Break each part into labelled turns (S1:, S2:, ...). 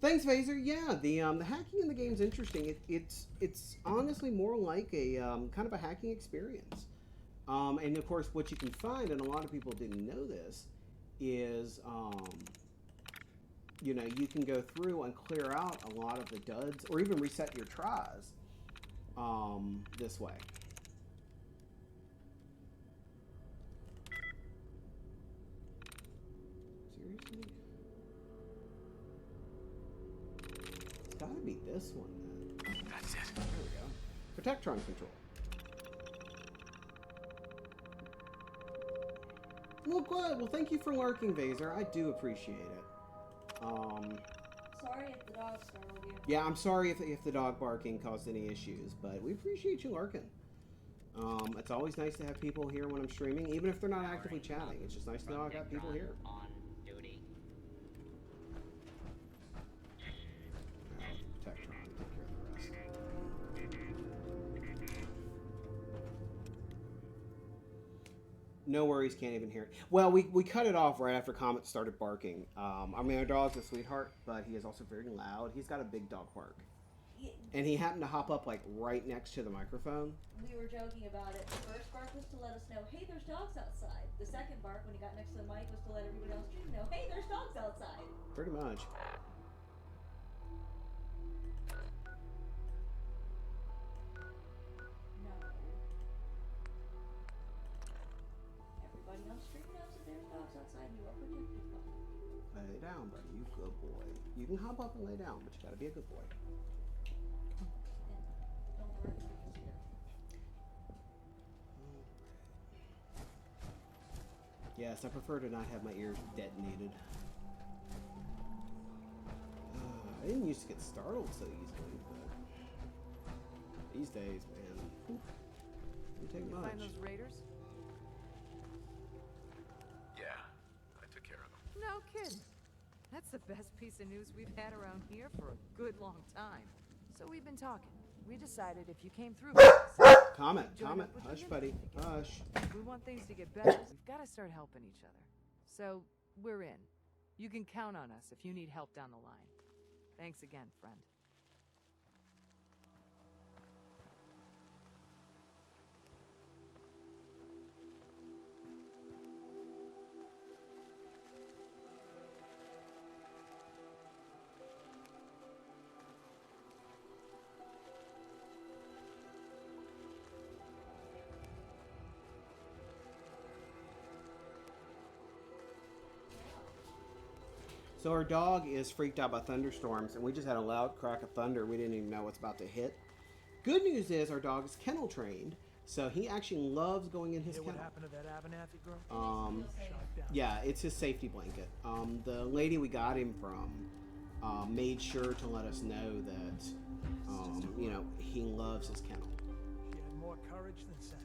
S1: Thanks, Vaser. Yeah, the hacking in the game's interesting. It's honestly more like a kind of a hacking experience. And of course, what you can find, and a lot of people didn't know this, is you know, you can go through and clear out a lot of the duds, or even reset your tries this way. Seriously? It's got to be this one then.
S2: That's it.
S1: There we go. Protectron control. Well, good. Well, thank you for lurking, Vaser. I do appreciate it.
S3: Sorry if the dog startled you.
S1: Yeah, I'm sorry if the dog barking caused any issues, but we appreciate you lurking. It's always nice to have people here when I'm streaming, even if they're not actively chatting. It's just nice to know I got people here.
S4: On duty.
S1: Protectron, take care of the rest. No worries, can't even hear it. Well, we cut it off right after Comet started barking. I mean, our dog's a sweetheart, but he is also very loud. He's got a big dog bark. And he happened to hop up, like, right next to the microphone.
S3: We were joking about it. The first bark was to let us know, hey, there's dogs outside. The second bark, when he got next to the mic, was to let everybody else know, hey, there's dogs outside.
S1: Pretty much.
S3: No. Everybody on stream knows that there's dogs outside. You are protected.
S1: Lay down, buddy. You good boy. You can hop up and lay down, but you gotta be a good boy.
S3: Don't worry, it's here.
S1: Yes, I prefer to not have my ears detonated. I didn't used to get startled so easily, but these days, man, it take much.
S5: Find those raiders?
S2: Yeah, I took care of them.
S5: No kidding. That's the best piece of news we've had around here for a good long time. So we've been talking. We decided if you came through with us,
S1: Comet,
S5: join up with
S1: hush,
S5: the
S1: buddy,
S5: Unity.
S1: hush.
S5: We want things to get better. We've got to start helping each other. So we're in. You can count on us if you need help down the line. Thanks again, friend.
S1: So our dog is freaked out by thunderstorms, and we just had a loud crack of thunder. We didn't even know what's about to hit. Good news is our dog is kennel trained, so he actually loves going in his kennel.
S6: What happened to that Abernathy girl?
S1: Yeah, it's his safety blanket. The lady we got him from made sure to let us know that, you know, he loves his kennel.
S6: She had more courage than sense.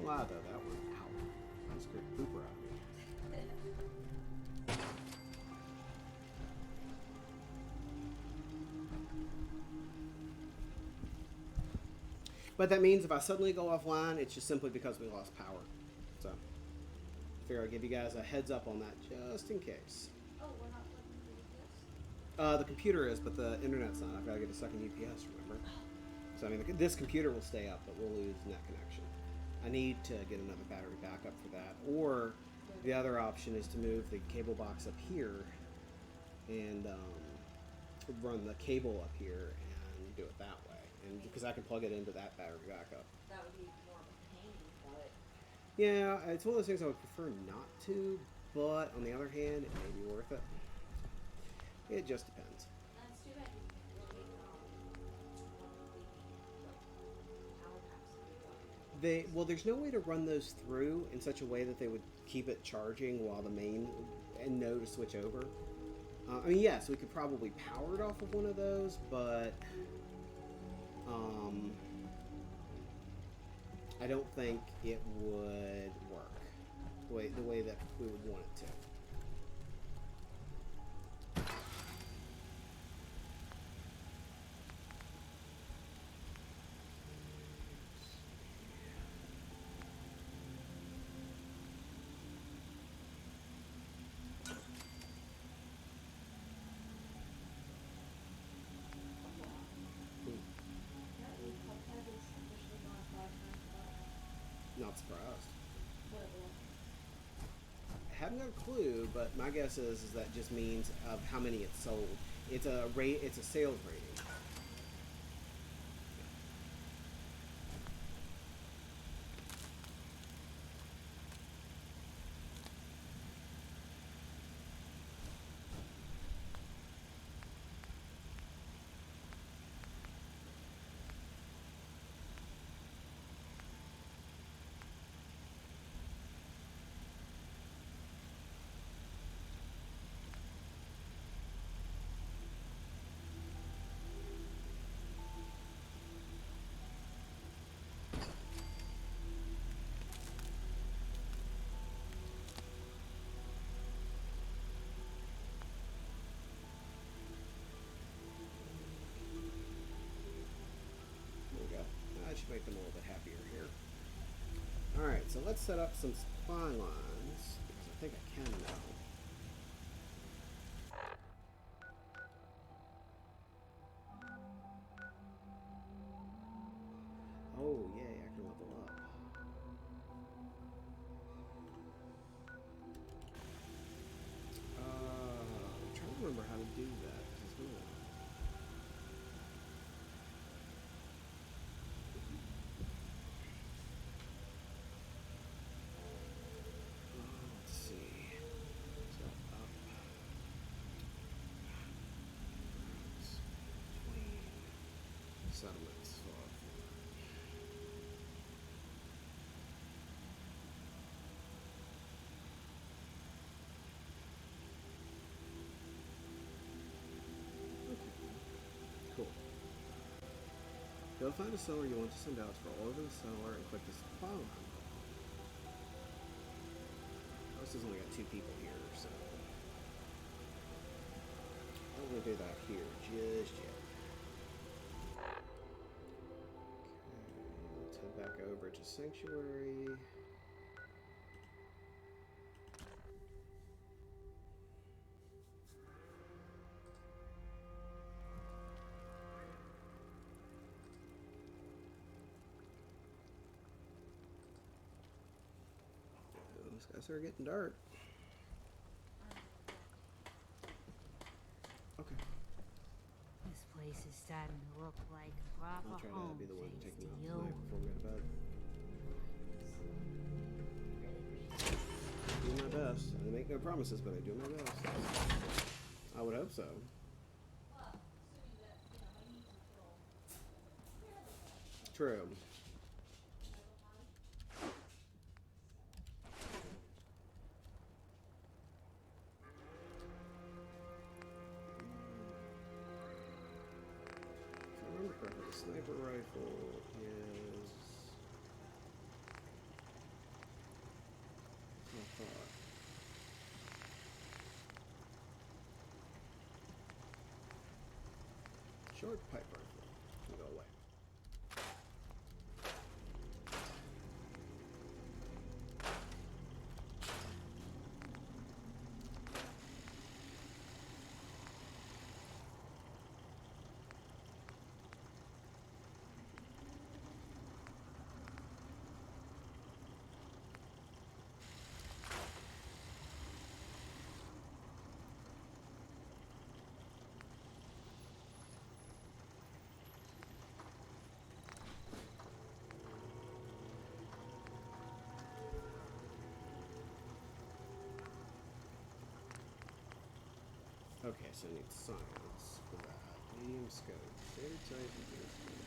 S1: Wow, though, that one, ow, that scared the pooper out of me. But that means if I suddenly go offline, it's just simply because we lost power. So, I figure I'll give you guys a heads up on that just in case.
S3: Oh, we're not looking for this?
S1: The computer is, but the internet's not. I've got to get a second UPS, remember? So, I mean, this computer will stay up, but we'll lose net connection. I need to get another battery backup for that. Or the other option is to move the cable box up here and run the cable up here and do it that way. And because I can plug it into that battery backup.
S3: That would be more of a pain, but...
S1: Yeah, it's one of those things I would prefer not to, but on the other hand, it may be worth it. It just depends.
S3: That's too bad you can't locate power packs.
S1: Well, there's no way to run those through in such a way that they would keep it charging while the main and know to switch over. I mean, yes, we could probably power it off of one of those, but I don't think it would work the way that we would want it to. surprised.
S3: What it was.
S1: I haven't got a clue, but my guess is that just means of how many it's sold. It's a rate. It's a sales rating. That should make them a little bit happier here. Alright, so let's set up some supply lines, because I think I can now. Oh, yay, I can level up. I'm trying to remember how to do that, because it's been a while. Let's see. So up. Between settlements. Cool. Go find a seller you want to send out, scroll over the seller and click the supply line. This has only got 2 people here, so I'm going to do that here just yet. Okay, let's head back over to Sanctuary. Those guys are getting dark. Okay.
S4: This place is starting to look like a
S1: I'll
S4: proper
S1: try to
S4: home
S1: be the one to
S4: thanks
S1: take
S4: to
S1: them out
S4: you.
S1: tonight before we go to bed. Do my best. I make no promises, but I do my best. I would hope so. True. If I remember correctly, the sniper rifle is... I thought. Short pipe rifle can go away. Okay, so I need science for that. Medium scope. Very tight medium scope.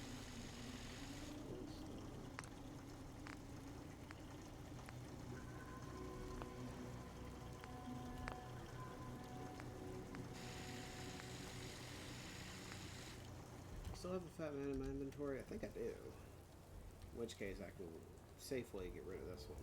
S1: Still have a fat man in my inventory? I think I do. In which case I can safely get rid of this one.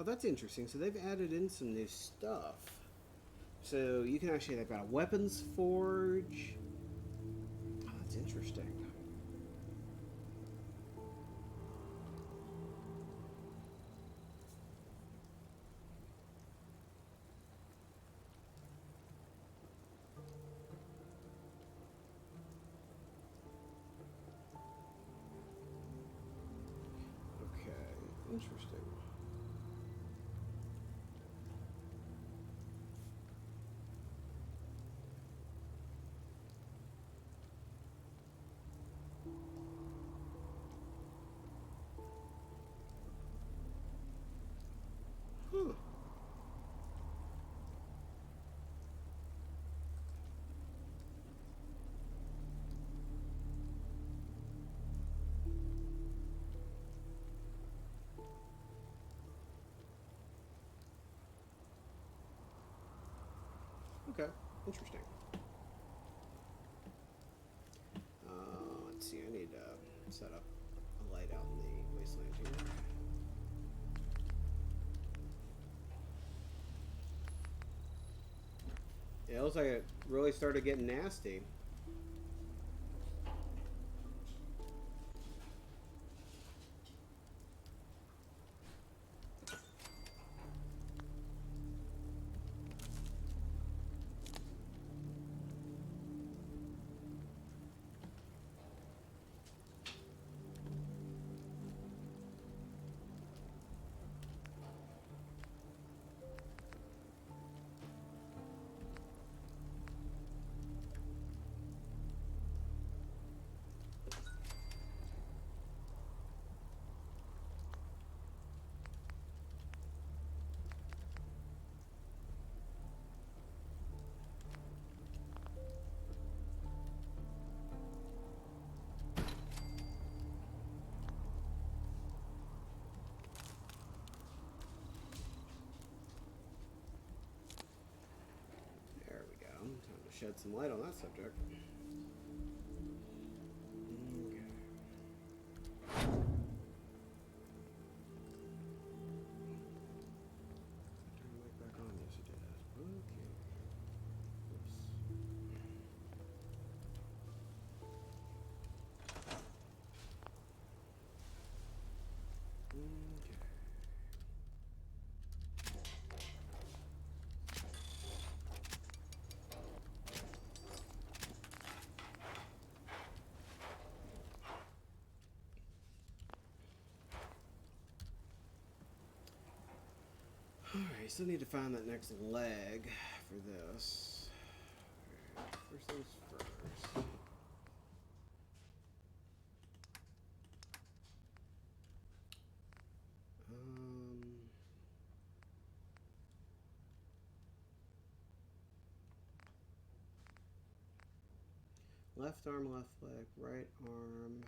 S1: Oh, that's interesting. So they've added in some new stuff. So you can actually, they've got a weapons forge. Oh, that's interesting. Okay, interesting. Huh. Okay, interesting. Let's see, I need to set up a light out in the wasteland here. Yeah, it looks like it really started getting nasty. There we go. Time to shed some light on that subject. Okay. Turn the light back on. Yes, it does. Okay. Oops. Okay. Alright, still need to find that next leg for this. Alright, first things first. Left arm, left leg, right arm.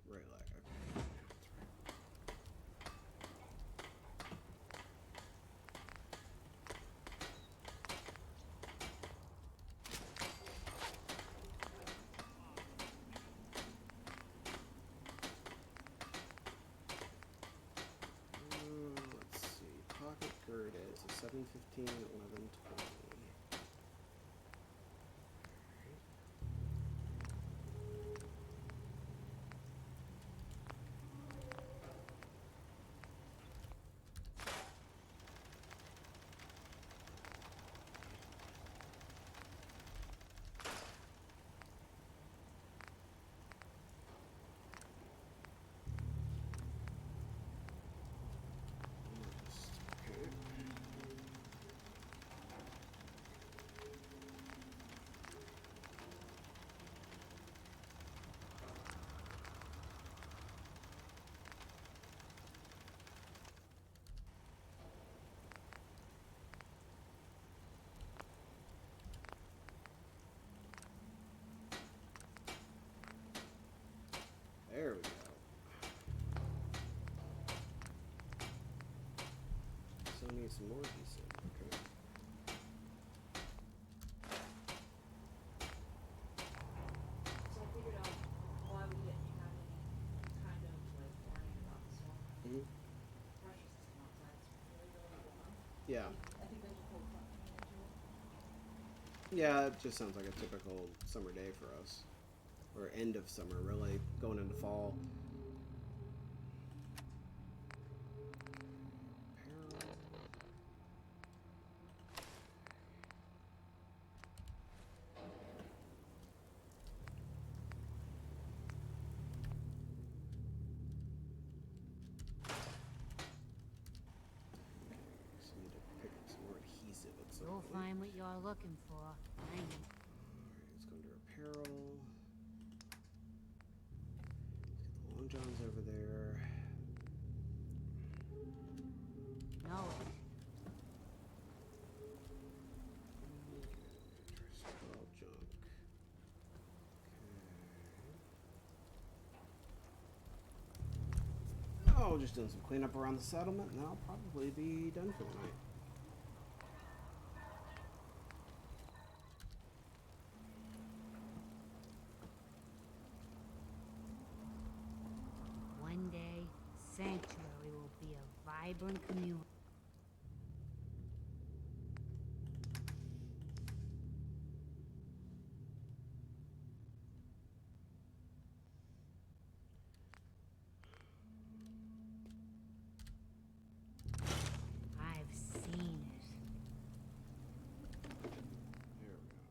S1: Right leg, okay. Let's see. Pocket gird is a 715, 1120. There we go. Still need some more adhesive. Okay.
S3: So I figured out why we didn't have any kind
S1: Yeah.
S3: I think there's a cold front coming into it.
S1: Yeah, it just sounds like a typical summer day for us. Or end of summer, really. Going into fall. So need to pick up some more adhesive at some
S4: You'll
S1: point.
S4: find what you're looking for. I am.
S1: Let's go under apparel. Let's get the long johns over there.
S4: No.
S1: All junk. Okay. Oh, just doing some cleanup around the settlement, and I'll probably be done for the night.
S4: One day, Sanctuary will be a vibrant community. I've seen it.
S1: There we go.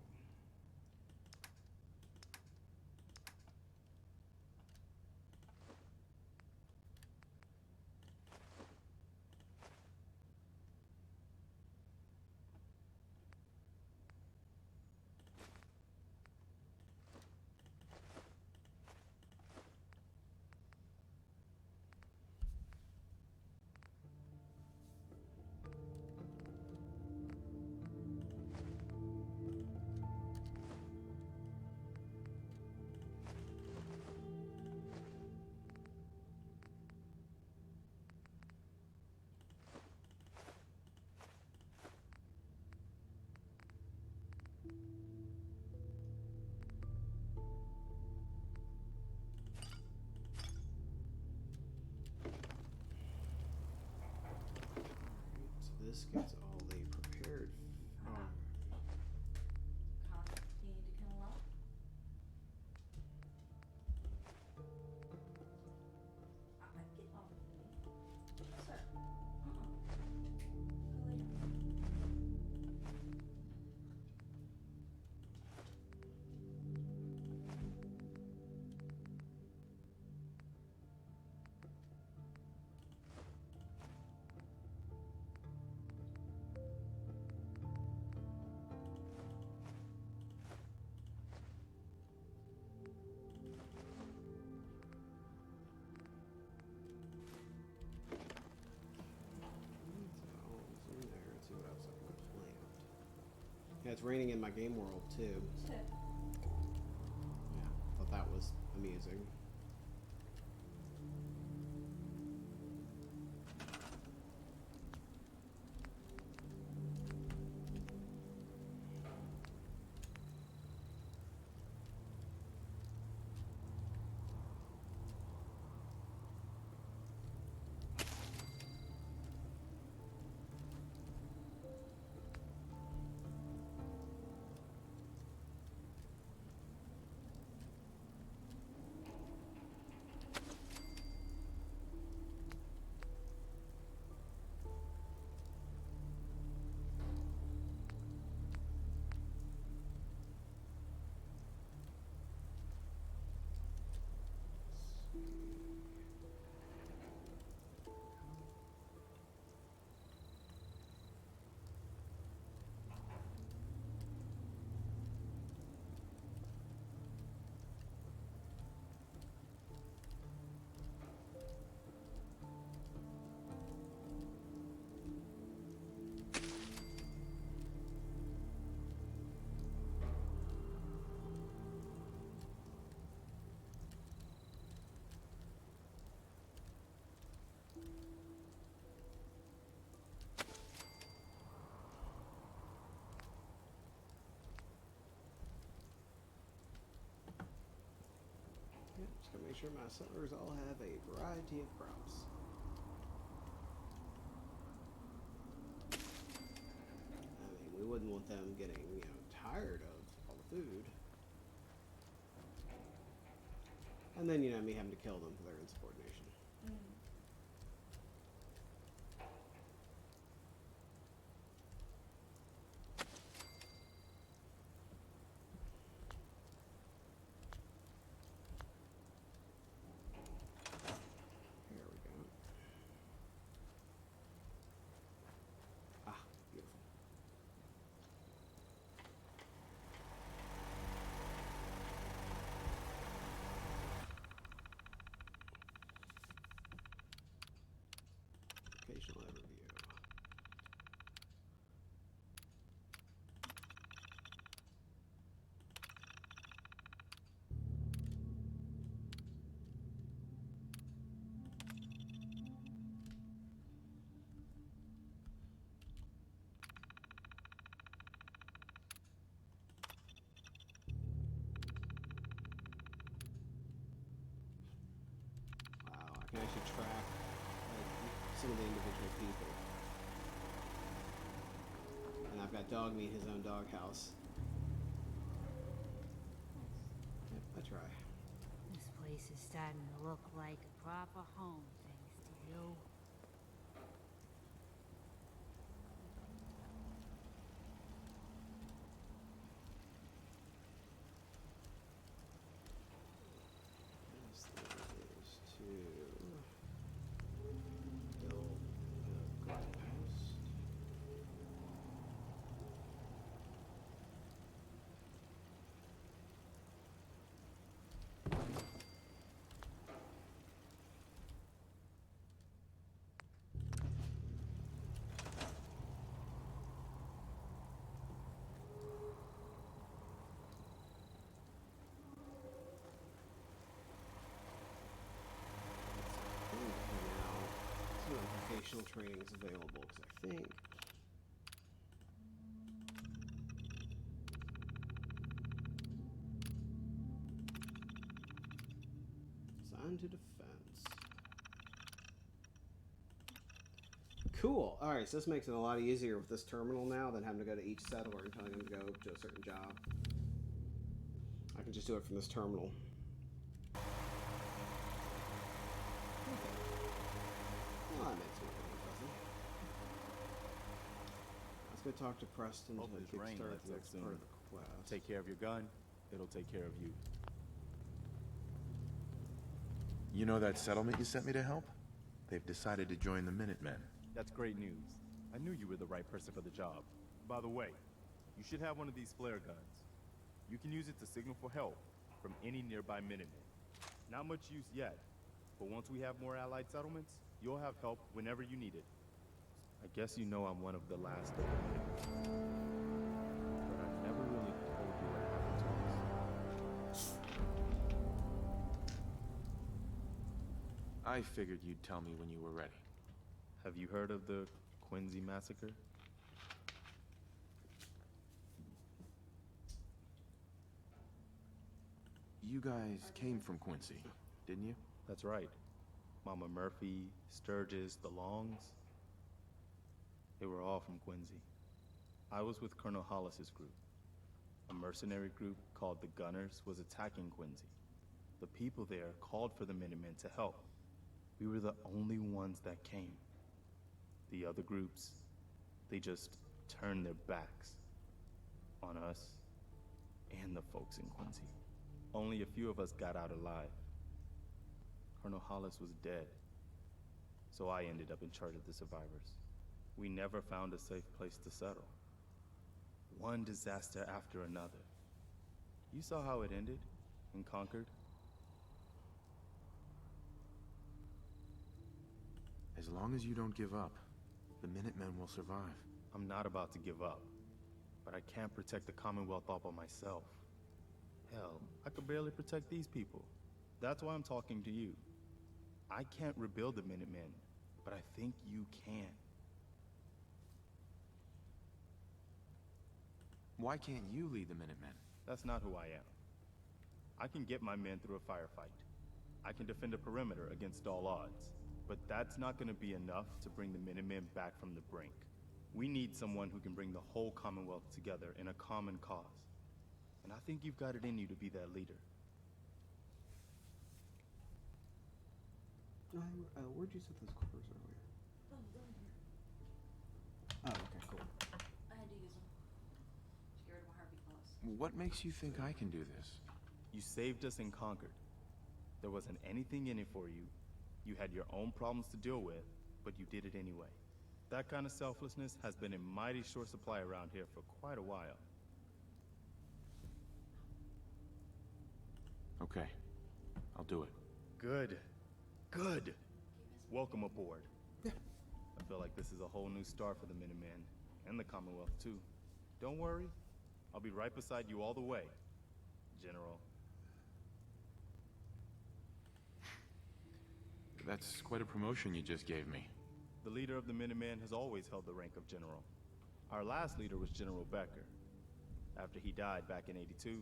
S1: So this gets all the prepared.
S3: Copy. Do you need to kill a lot? Get off of me. Sir. Go lay down.
S1: Yeah, it's raining in my game world too.
S3: Shit.
S1: Yeah, thought that was amusing. Just gotta make sure my settlers all have a variety of crops. wouldn't want them getting, tired of all the food. And then, me having to kill them for their insubordination. Here we go. Ah, beautiful. Occasional overview. Wow, I can actually track some of the individual people. And I've got Dog Meat, his own doghouse. Yep, I try.
S4: This place is starting to look like a proper home, thanks to you.
S1: This thing is to build a guard post. Now, some vocational training is available because I think assigned to defense. Cool. All right, so this makes it a lot easier with this terminal now than having to go to each settler and telling them to go to a certain job. I can just do it from this terminal. Well, that makes me really fuzzy. Let's go talk to Preston
S7: Hope
S1: to
S7: this rain
S1: kickstart
S7: lets
S1: the
S7: up
S1: next
S7: soon.
S1: part of the quest.
S7: Take care of your gun, it'll take care of you.
S2: You know that settlement you sent me to help? They've decided to join the Minutemen.
S7: That's great news. I knew you were the right person for the job. By the way, you should have one of these flare guns. You can use it to signal for help from any nearby Minutemen. Not much use yet, but once we have more allied settlements, you'll have help whenever you need it. I guess you know I'm one of the last of the Minutemen. But I never really told you what happened to us.
S2: I figured you'd tell me when you were ready.
S7: Have you heard of the Quincy massacre?
S2: You guys came from Quincy, didn't you?
S7: That's right. Mama Murphy, Sturgis, the Longs. They were all from Quincy. I was with Colonel Hollis's group. A mercenary group called the Gunners was attacking Quincy. The people there called for the Minutemen to help. We were the only ones that came. The other groups, they just turned their backs on us and the folks in Quincy. Only a few of us got out alive. Colonel Hollis was dead, so I ended up in charge of the survivors. We never found a safe place to settle. One disaster after another. You saw how it ended in Concord?
S2: As long as you don't give up, the Minutemen will survive.
S7: I'm not about to give up, but I can't protect the Commonwealth all by myself. Hell, I could barely protect these people. That's why I'm talking to you. I can't rebuild the Minutemen, but I think you can.
S2: Why can't you lead the Minutemen?
S7: That's not who I am. I can get my men through a firefight. I can defend a perimeter against all odds. But that's not gonna be enough to bring the Minutemen back from the brink. We need someone who can bring the whole Commonwealth together in a common cause. And I think you've got it in you to be that leader.
S1: Where'd you set those clippers earlier?
S3: Oh, down here.
S1: Oh, okay, cool.
S3: I had to use them. To get rid of my heartbeat claws.
S2: What makes you think I can do this?
S7: You saved us in Concord. There wasn't anything in it for you. You had your own problems to deal with, but you did it anyway. That kind of selflessness has been in mighty short supply around here for quite a while.
S2: Okay, I'll do it.
S7: Good. Good. Welcome aboard. I feel like this is a whole new start for the Minutemen, and the Commonwealth too. Don't worry, I'll be right beside you all the way, General.
S2: That's quite a promotion you just gave me.
S7: The leader of the Minutemen has always held the rank of General. Our last leader was General Becker. After he died back in '82,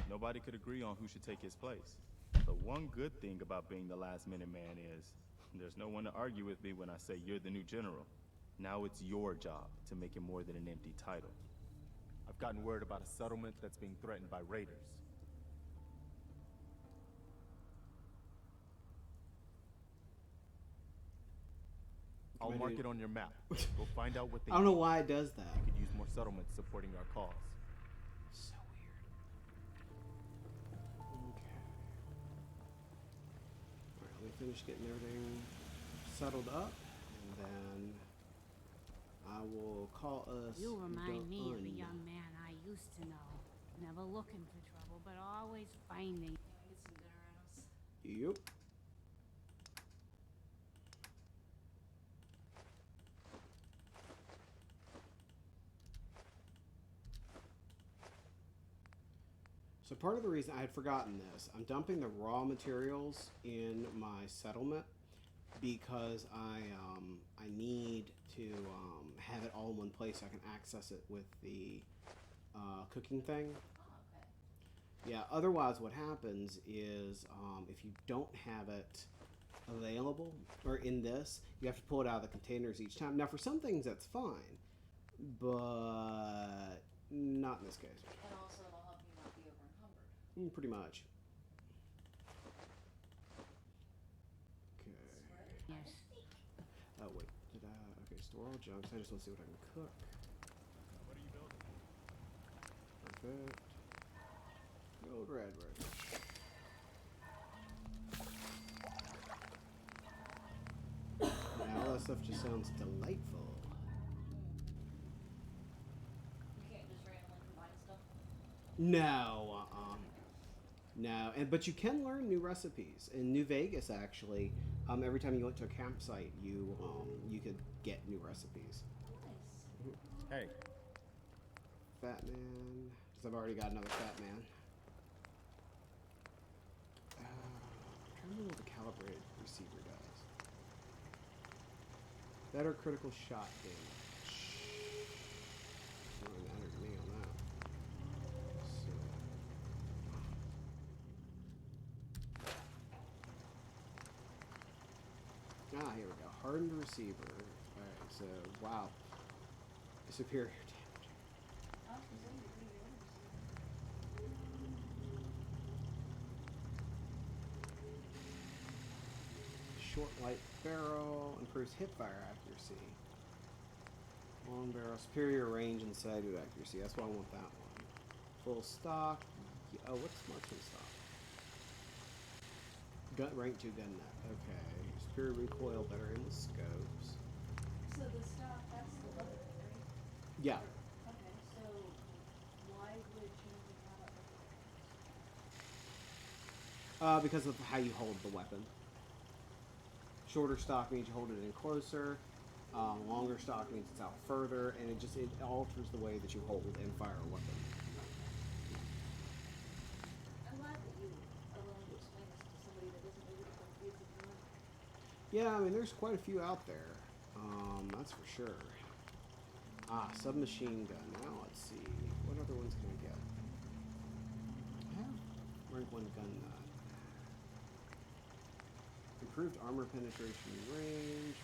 S7: nobody could agree on who should take his place. The one good thing about being the last Minuteman is, there's no one to argue with me when I say you're the new general. Now it's your job to make it more than an empty title. I've gotten word about a settlement that's being threatened by raiders. I'll mark it on your map. Go find out what they
S1: I don't know
S7: need.
S1: why it does that.
S7: You could use more settlements supporting our cause.
S1: So weird. Okay. Alright, let me finish getting everything settled up, and then I will call us
S4: You remind me of a
S1: done.
S4: young man I used to know. Never looking for trouble, but always finding.
S3: Can we get some dinner at us?
S1: Yep. So part of the reason I had forgotten this, I'm dumping the raw materials in my settlement because I need to have it all in one place so I can access it with the cooking thing.
S3: Oh, okay.
S1: Yeah, otherwise what happens is if you don't have it available or in this, you have to pull it out of the containers each time. Now for some things that's fine, but not in this case.
S3: And also it'll help you not be over encumbered.
S1: Pretty much. Okay.
S4: Yes.
S1: Oh wait, did I? Okay, store all junks. I just want to see what I can cook.
S7: What are you building?
S1: Perfect. Gold red. Now all that stuff just sounds delightful.
S3: You can't just randomly combine stuff.
S1: No, no, but you can learn new recipes in New Vegas. Actually, every time you went to a campsite, you could get new recipes.
S3: Nice.
S7: Hey,
S1: Fat man, because I've already got another fat man. I'm trying to remember what the calibrated receiver does. Better critical shot damage. Doesn't really matter to me on that. Here we go. Hardened receiver. Alright, so, wow. Superior damage.
S3: I was gonna say you're pretty good.
S1: Short light barrel. Improves hip fire accuracy. Long barrel. Superior range and sighted accuracy. That's why I want that one. Full stock. Oh, what's marksman stock? Rank 2 gun nut. Okay. Superior recoil, better in the scopes.
S3: So the stock, that's the weapon, right?
S1: Yeah.
S3: Okay, so why would changing how that weapon?
S1: Because of how you hold the weapon. Shorter stock means you hold it in closer. Longer stock means it's out further, and it alters the way that you hold and fire a weapon.
S3: I'm glad that you are willing to explain this to somebody that doesn't know what the fuck is doing.
S1: Yeah, I mean, there's quite a few out there. That's for sure. Submachine gun. Now let's see. What other ones can I get? I have rank 1 gun nut. Improved armor penetration range.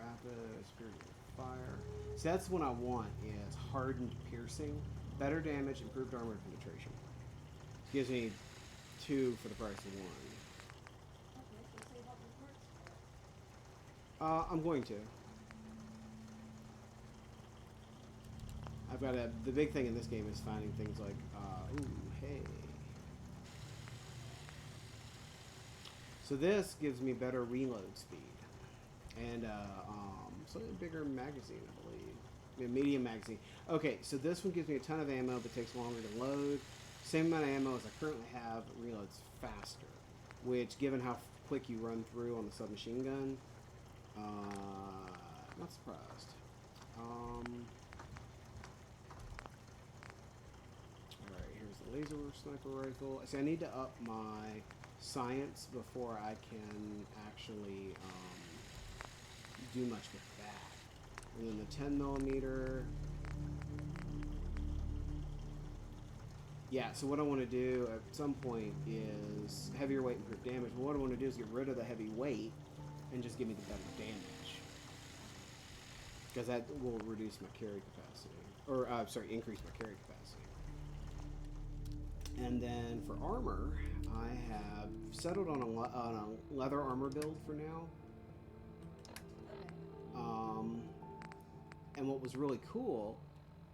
S1: rapid, superior to fire. So that's what I want is hardened piercing, better damage, improved armor penetration. Gives me 2 for the price of 1.
S3: Okay, so save up your parts for it.
S1: I'm going to. I've got the big thing in this game is finding things like, ooh, hey. So this gives me better reload speed. And, slightly bigger magazine, I believe. A medium magazine. Okay, so this one gives me a ton of ammo, but takes longer to load. Same amount of ammo as I currently have, reloads faster. Which, given how quick you run through on the submachine gun, not surprised. Alright, here's the laser sniper rifle. See, I need to up my science before I can actually do much with that. And then the 10 millimeter. Yeah, so what I want to do at some point is heavier weight, improved damage. But what I want to do is get rid of the heavy weight and just give me the better damage. Because that will reduce my carry capacity. Or, sorry, increase my carry capacity. And then for armor, I have settled on a leather armor build for now. And what was really cool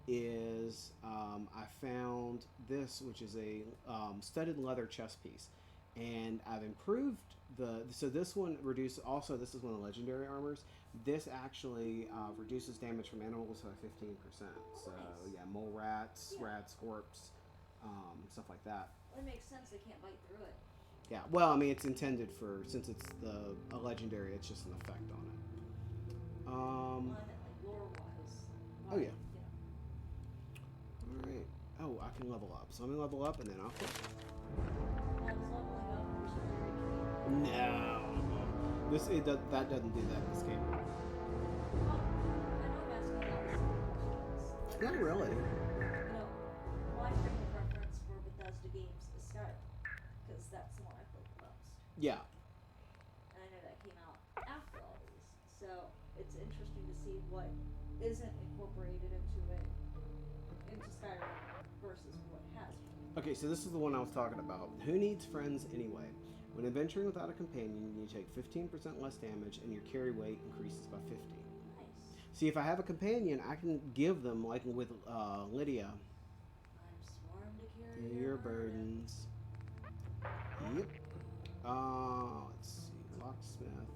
S1: is I found this, which is a studded leather chest piece. And I've improved so this one reduces, also this is one of the legendary armors. This actually reduces damage from animals by 15%. So yeah, mole rats, rats, horps, stuff like that.
S3: Well, it makes sense they can't bite through it.
S1: Yeah, well, I mean, it's intended for, since it's a legendary, it's just an effect on it.
S3: Well, I meant like lore-wise.
S1: Oh, yeah.
S3: You know.
S1: Alright. Oh, I can level up. So I'm going to level up and then I'll quit.
S3: I was leveling up versus very keen.
S1: No. That doesn't do that in this game.
S3: Well, I know I'm asking a lot of questions.
S1: Not really.
S3: You know, my frame of reference for Bethesda games is Skyrim, because that's the one I played the most.
S1: Yeah.
S3: And I know that came out after all these, so it's interesting to see what isn't incorporated into Skyrim versus what has been.
S1: Okay, so this is the one I was talking about. Who needs friends anyway? When adventuring without a companion, you take 15% less damage and your carry weight increases by 50.
S3: Nice.
S1: See, if I have a companion, I can give them, like with Lydia,
S3: I'm sworn to carry
S1: your burdens. Yep. Let's see. Locksmith.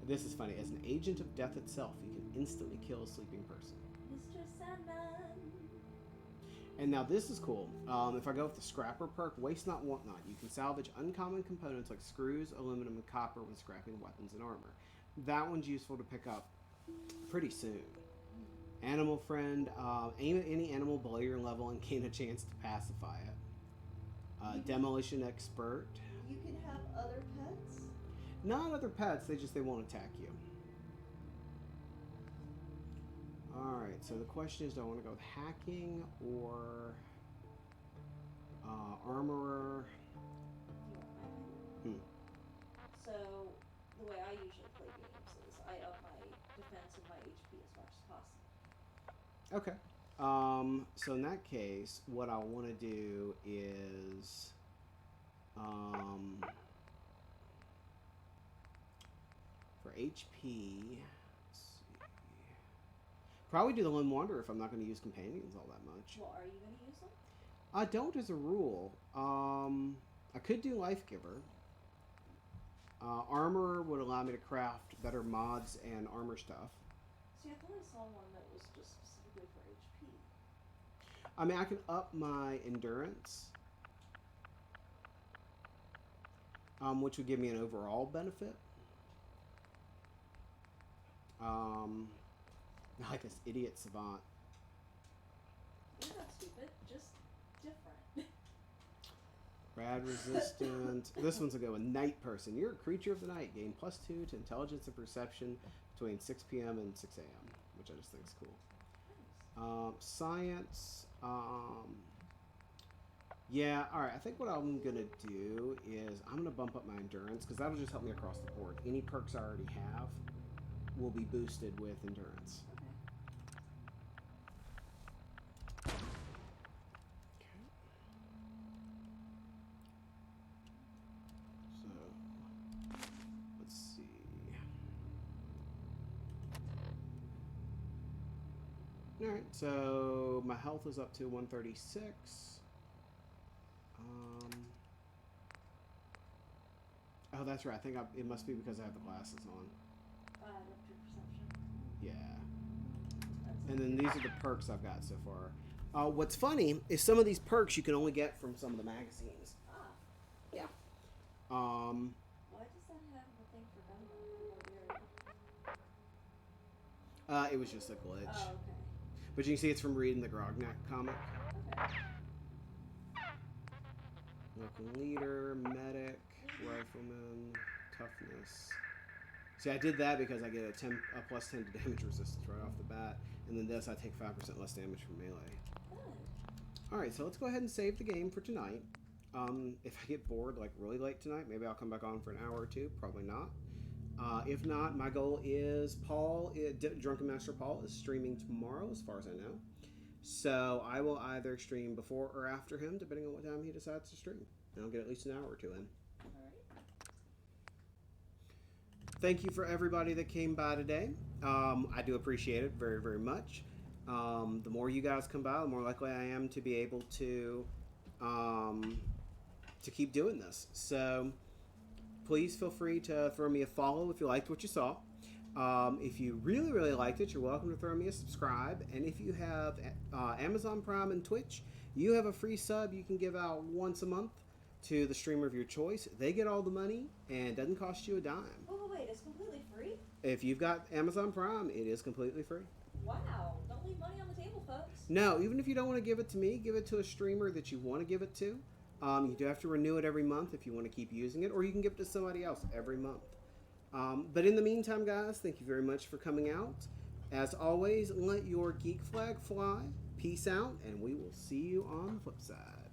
S1: This is funny. As an agent of death itself, you can instantly kill a sleeping person.
S3: Mr. Sandman.
S1: And now this is cool. If I go with the Scrapper perk, Waste Not, Want Not, you can salvage uncommon components like screws, aluminum, and copper when scrapping weapons and armor. That one's useful to pick up pretty soon. Animal Friend, aim at any animal below your level and gain a chance to pacify it. Demolition Expert.
S3: You can have other pets?
S1: Not other pets, they won't attack you. Alright, so the question is, do I want to go with hacking or armorer?
S3: So, the way I usually play games is I up my defense and my HP as much as possible.
S1: Okay. So in that case, what I want to do is for HP, let's see. Probably do the Lone Wanderer if I'm not going to use companions all that much.
S3: Well, are you going to use them?
S1: I don't as a rule. I could do Life Giver. Armor would allow me to craft better mods and armor stuff.
S3: See, I thought I saw one that was just specifically for HP.
S1: I mean, I can up my endurance, which would give me an overall benefit. Like this idiot savant.
S3: You're not stupid, just different.
S1: Rad resistant. This one's a go with Night Person. You're a creature of the night. Gain +2 to intelligence and perception between 6 p.m. and 6 a.m., which I just think is cool. Science. Yeah, alright, I think what I'm gonna do is I'm gonna bump up my endurance, because that'll just help me across the board. Any perks I already have will be boosted with endurance. So, let's see. Alright, so my health is up to 136. Oh, that's right. I think it must be because I have the glasses on.
S3: Up to perception.
S1: Yeah. And then these are the perks I've got so far. What's funny is some of these perks you can only get from some of the magazines.
S3: Ah.
S1: Yeah.
S3: Why does that have the thing for gunpowder?
S1: It was just a glitch.
S3: Oh, okay.
S1: But you can see it's from reading the Grognak comic.
S3: Okay.
S1: Local leader, medic, rifleman, toughness. See, I did that because I get a plus 10 to damage resistance right off the bat, and then this I take 5% less damage from melee. Alright, so let's go ahead and save the game for tonight. If I get bored like really late tonight, maybe I'll come back on for an hour or two. Probably not. If not, my goal is Drunken Master Paul is streaming tomorrow, as far as I know. So I will either stream before or after him, depending on what time he decides to stream. And I'll get at least an hour or two in. Thank you for everybody that came by today. I do appreciate it very, very much. The more you guys come by, the more likely I am to be able to keep doing this. So please feel free to throw me a follow if you liked what you saw. If you really, really liked it, you're welcome to throw me a subscribe. And if you have Amazon Prime and Twitch, you have a free sub you can give out once a month to the streamer of your choice. They get all the money and it doesn't cost you a dime.
S3: Oh, wait, it's completely free?
S1: If you've got Amazon Prime, it is completely free.
S3: Wow. Don't leave money on the table, folks.
S1: No, even if you don't want to give it to me, give it to a streamer that you want to give it to. You do have to renew it every month if you want to keep using it, or you can give it to somebody else every month. But in the meantime, guys, thank you very much for coming out. As always, let your geek flag fly. Peace out, and we will see you on the flip side.